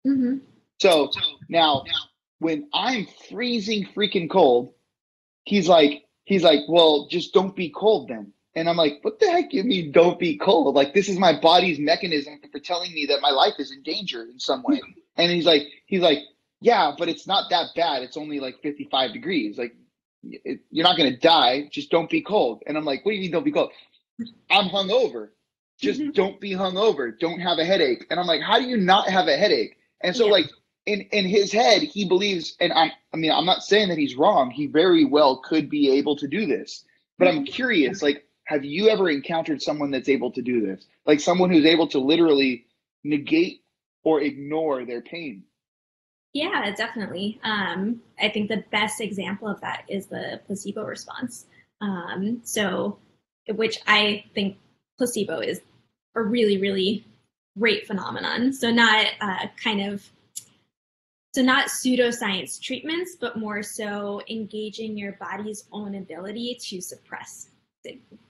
Mm-hmm. So now when I'm freezing freaking cold, he's like, well, just don't be cold then. And I'm like, what the heck do you mean don't be cold? Like, this is my body's mechanism for telling me that my life is in danger in some way. And he's like, yeah, but it's not that bad. It's only like 55 degrees. Like, you're not going to die. Just don't be cold. And I'm like, what do you mean don't be cold? I'm hungover. Just don't be hungover. Don't have a headache. And I'm like, how do you not have a headache? And so like in his head, he believes, and I'm not saying that he's wrong. He very well could be able to do this. But I'm curious, like, have you ever encountered someone that's able to do this? Like someone who's able to literally negate or ignore their pain? Yeah, definitely. I think the best example of that is the placebo response. So, which I think placebo is a really, really rate phenomenon. So not not pseudoscience treatments, but more so engaging your body's own ability to suppress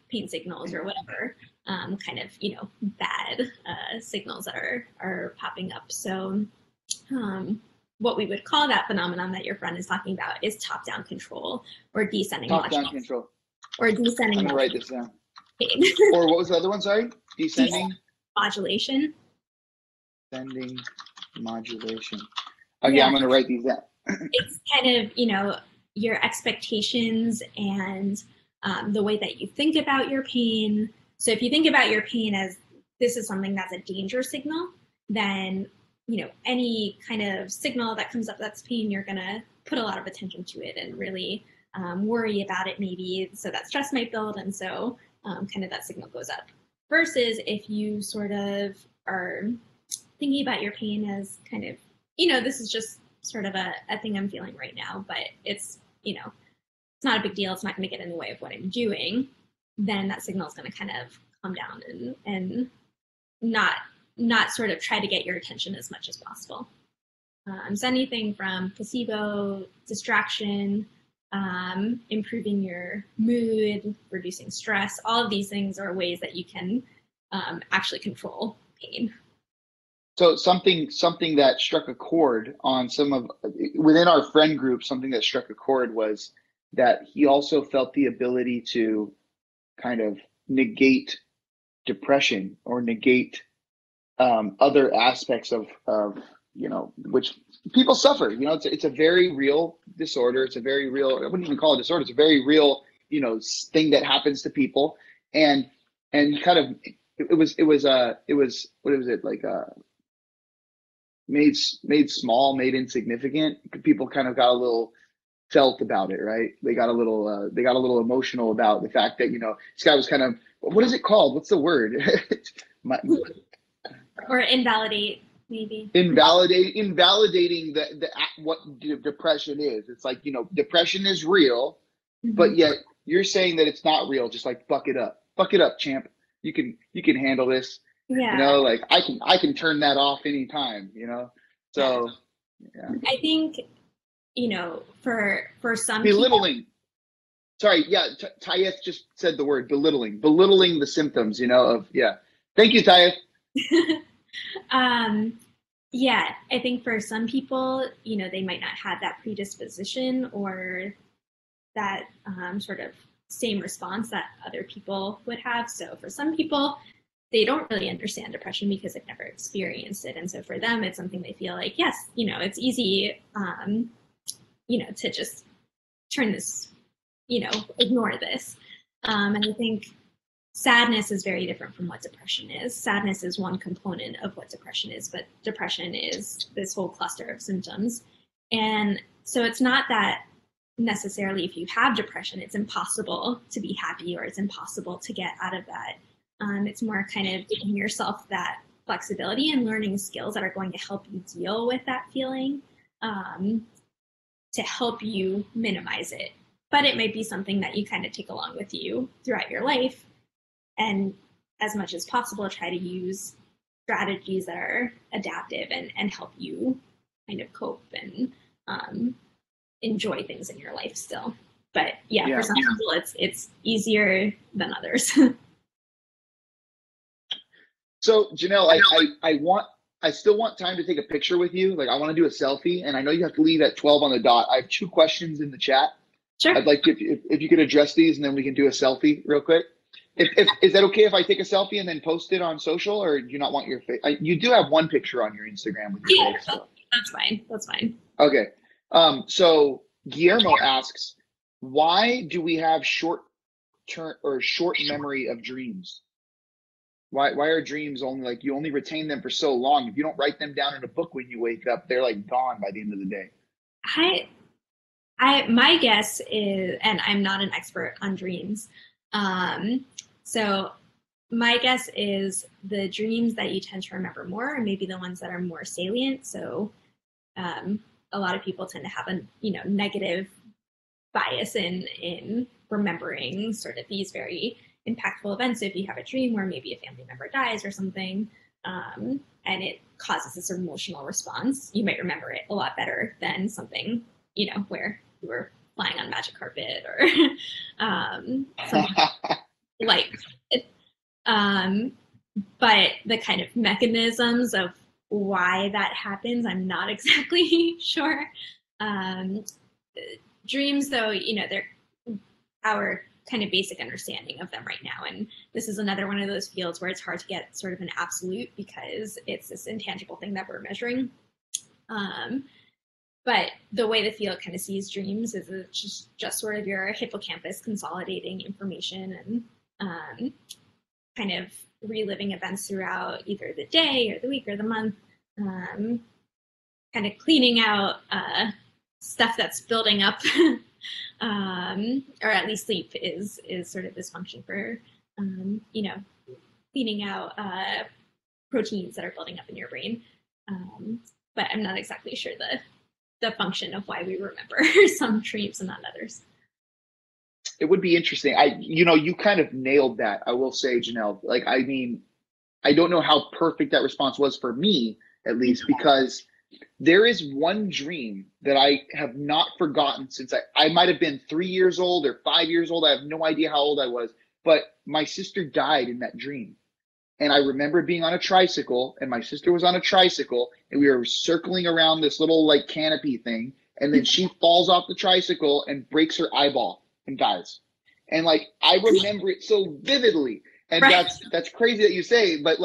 pain signals or whatever kind of, bad signals that are popping up. So what we would call that phenomenon that your friend is talking about is top-down control or descending Top-down control. or descending. I'm gonna write this down. Or what was the other one? Sorry, descending modulation. Descending modulation. Okay, yeah. I'm gonna write these down. It's kind of your expectations and the way that you think about your pain. So if you think about your pain as this is something that's a danger signal, then any kind of signal that comes up that's pain, you're gonna put a lot of attention to it and really worry about it maybe, so that stress might build, and so kind of that signal goes up. Versus if you sort of are thinking about your pain as kind of, this is just sort of a thing I'm feeling right now, but it's, it's not a big deal, it's not gonna get in the way of what I'm doing, then that signal is gonna kind of calm down and not sort of try to get your attention as much as possible. So anything from placebo, distraction, improving your mood, reducing stress, all of these things are ways that you can actually control pain. So something that struck a chord on within our friend group, something that struck a chord was that he also felt the ability to kind of negate depression or negate other aspects of which people suffer. It's a very real disorder. It's a very real, I wouldn't even call it a disorder. It's a very real, thing that happens to people. And kind of, it was what was it like, made small, made insignificant. People kind of got a little felt about it, right? They got a little emotional about the fact that, this guy was kind of, what is it called? What's the word? Or invalidate, maybe. Invalidating what depression is. It's like, depression is real, but yet you're saying that it's not real. Just like buck it up, champ. You can handle this. Yeah. Like I can turn that off anytime. So yeah. I think for some belittling. People, sorry, yeah. Tayeth just said the word belittling the symptoms. Thank you, Tayeth. Yeah, I think for some people, they might not have that predisposition or that sort of same response that other people would have. So for some people, they don't really understand depression because they've never experienced it. And so for them, it's something they feel like, yes, it's easy, to just turn this, ignore this. And I think sadness is very different from what depression is. Sadness is one component of what depression is, but depression is this whole cluster of symptoms. And so it's not that necessarily if you have depression, it's impossible to be happy or it's impossible to get out of that. It's more kind of giving yourself that flexibility and learning skills that are going to help you deal with that feeling to help you minimize it. But it might be something that you kind of take along with you throughout your life. And as much as possible, try to use strategies that are adaptive and help you kind of cope and enjoy things in your life still. But yeah, for some people, it's easier than others. So Janelle, I still want time to take a picture with you. Like I want to do a selfie, and I know you have to leave at 12 on the dot. I have 2 questions in the chat. Sure. I'd like if you could address these, and then we can do a selfie real quick. Is that okay if I take a selfie and then post it on social, or do you not want your face? You do have one picture on your Instagram with your face. So. That's fine. That's fine. Okay. So Guillermo asks, why do we have short memory of dreams? Why are dreams only like you only retain them for so long? If you don't write them down in a book when you wake up, they're like gone by the end of the day. My guess is, and I'm not an expert on dreams, so my guess is the dreams that you tend to remember more are maybe the ones that are more salient. So a lot of people tend to have a negative bias in remembering sort of these very impactful events. So if you have a dream where maybe a family member dies or something, and it causes this emotional response. You might remember it a lot better than something, where you were flying on magic carpet or something like it. But the kind of mechanisms of why that happens, I'm not exactly sure. Dreams, though, they're our kind of basic understanding of them right now. And this is another one of those fields where it's hard to get sort of an absolute because it's this intangible thing that we're measuring. But the way the field kind of sees dreams is it's just sort of your hippocampus consolidating information and kind of reliving events throughout either the day or the week or the month, kind of cleaning out stuff that's building up, or at least sleep is sort of this function for, cleaning out proteins that are building up in your brain. But I'm not exactly sure the function of why we remember some dreams and not others. It would be interesting. You kind of nailed that. I will say, Janelle, I don't know how perfect that response was for me, at least, because there is one dream that I have not forgotten since I might have been 3 years old or 5 years old. I have no idea how old I was, but my sister died in that dream. And I remember being on a tricycle and my sister was on a tricycle and we were circling around this little canopy thing. And then she falls off the tricycle and breaks her eyeball and dies. And I remember it so vividly. And right. that's crazy that you say, but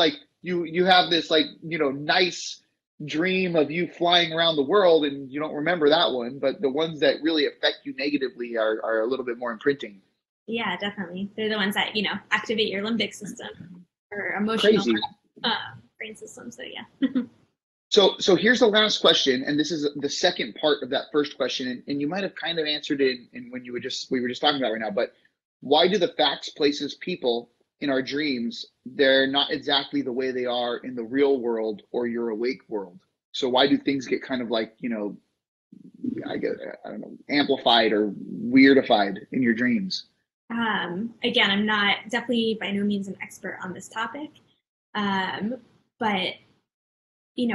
you have this nice dream of you flying around the world and you don't remember that one, but the ones that really affect you negatively are a little bit more imprinting. Yeah, definitely. They're the ones that, activate your limbic system or emotional brain system. So yeah. So here's the last question, and this is the second part of that first question, and you might have kind of answered it in when we were just talking about right now, but why do the facts, places, people in our dreams, they're not exactly the way they are in the real world or your awake world? So why do things get kind of I don't know, amplified or weirdified in your dreams? Again, I'm not definitely by no means an expert on this topic, but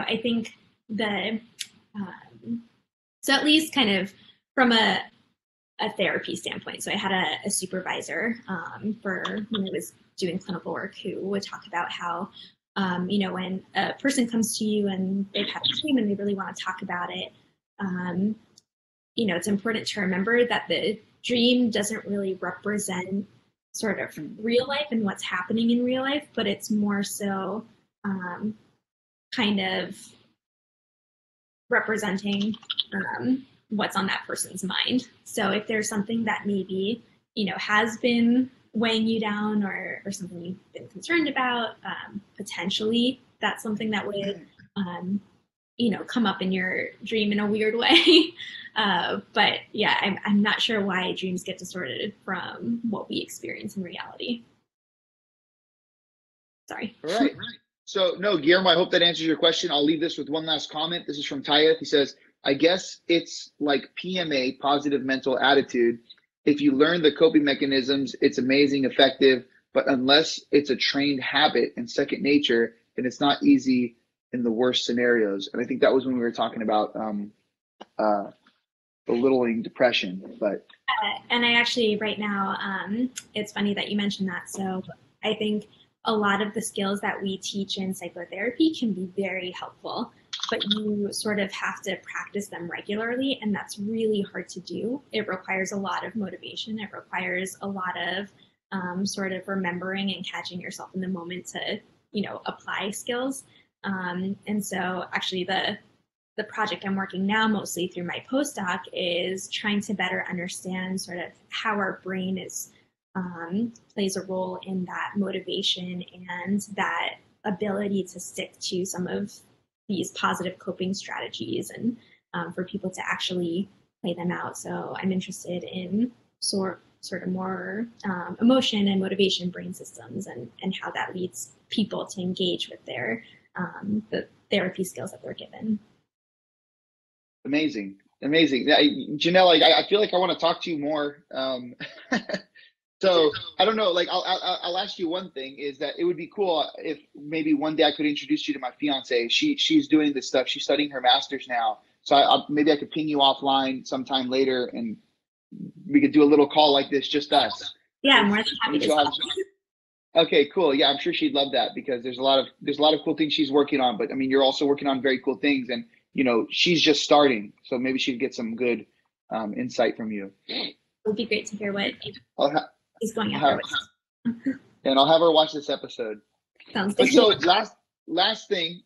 I think so at least kind of from a therapy standpoint. So I had a supervisor for when I was doing clinical work who would talk about how, when a person comes to you and they've had a dream and they really want to talk about it, it's important to remember that the dream doesn't really represent sort of real life and what's happening in real life, but it's more so kind of representing what's on that person's mind. So if there's something that maybe, has been weighing you down or something you've been concerned about, potentially that's something that would, come up in your dream in a weird way. But yeah, I'm not sure why dreams get distorted from what we experience in reality. Sorry. All right. So no, Guillermo, I hope that answers your question. I'll leave this with one last comment. This is from Tayef. He says, I guess it's like PMA, positive mental attitude. If you learn the coping mechanisms, it's amazing, effective, but unless it's a trained habit and second nature, then it's not easy in the worst scenarios. And I think that was when we were talking about belittling depression. But and I actually right now, it's funny that you mentioned that. So I think a lot of the skills that we teach in psychotherapy can be very helpful, but you sort of have to practice them regularly, and that's really hard to do. It requires a lot of motivation. It requires a lot of sort of remembering and catching yourself in the moment to, apply skills. And so actually the project I'm working now mostly through my postdoc is trying to better understand sort of how our brain is plays a role in that motivation and that ability to stick to some of these positive coping strategies and for people to actually play them out. So I'm interested in sort of more emotion and motivation brain systems and how that leads people to engage with their the therapy skills that they're given. Amazing. Janelle, I feel like I want to talk to you more. So I don't know, like I'll ask you one thing is that it would be cool if maybe one day I could introduce you to my fiance. She's doing this stuff. She's studying her master's now. So maybe I could ping you offline sometime later and we could do a little call like this, just us. Yeah, I'm more than happy to. Okay, cool. Yeah, I'm sure she'd love that because there's a lot of cool things she's working on. But I mean, you're also working on very cool things, and you know, she's just starting, so maybe she'd get some good insight from you. It would be great to hear what is going on. And I'll have her watch this episode. Sounds good. So last thing,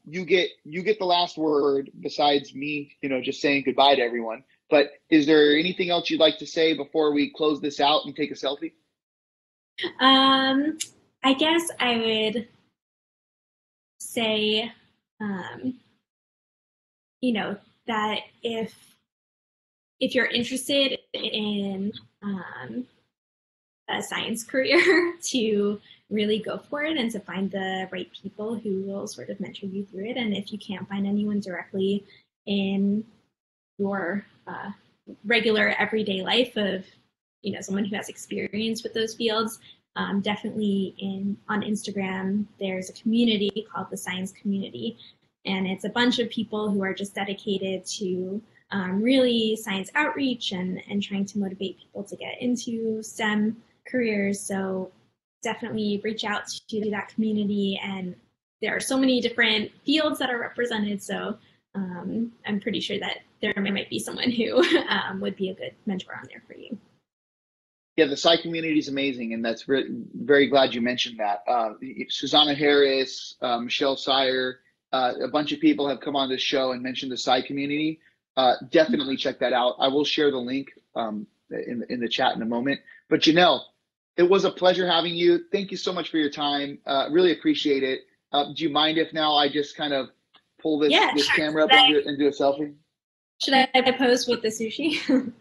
you get the last word besides me, you know, just saying goodbye to everyone. But is there anything else you'd like to say before we close this out and take a selfie? I guess I would say, you know, that if you're interested in a science career, to really go for it and to find the right people who will sort of mentor you through it. And if you can't find anyone directly in your regular everyday life of, you know, someone who has experience with those fields, definitely on Instagram, there's a community called the Science Community, and it's a bunch of people who are just dedicated to really science outreach and trying to motivate people to get into STEM careers. So definitely reach out to that community, and there are so many different fields that are represented. So I'm pretty sure that there might be someone who would be a good mentor on there for you. Yeah, the Sci community is amazing, and that's very glad you mentioned that. Susanna Harris, Michelle Sire, a bunch of people have come on this show and mentioned the Sci community. Definitely check that out. I will share the link in the chat in a moment. But Janelle, it was a pleasure having you. Thank you so much for your time. Really appreciate it. Do you mind if now I just kind of pull this camera up and do a selfie? Should I pose with the sushi?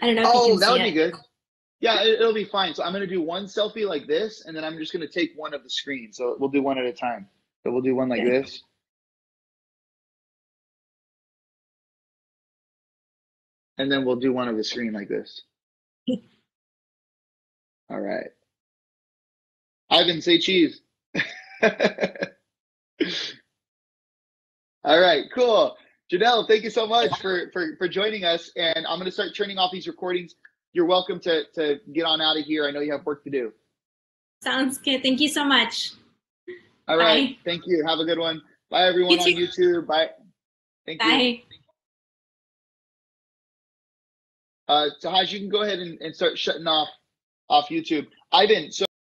I don't know if you can that see would be good. Yeah, it'll be fine. So I'm going to do one selfie like this, and then I'm just going to take one of the screen. So we'll do one at a time. So we'll do one like this. And then we'll do one of the screen like this. All right. Ivan, say cheese. All right, cool. Janelle, thank you so much for joining us. And I'm going to start turning off these recordings. You're welcome to get on out of here. I know you have work to do. Sounds good. Thank you so much. All right. Bye. Thank you. Have a good one. Bye, everyone on YouTube. Bye. Thank you. Bye. Tahaj, you can go ahead and start shutting off YouTube. Ivan, so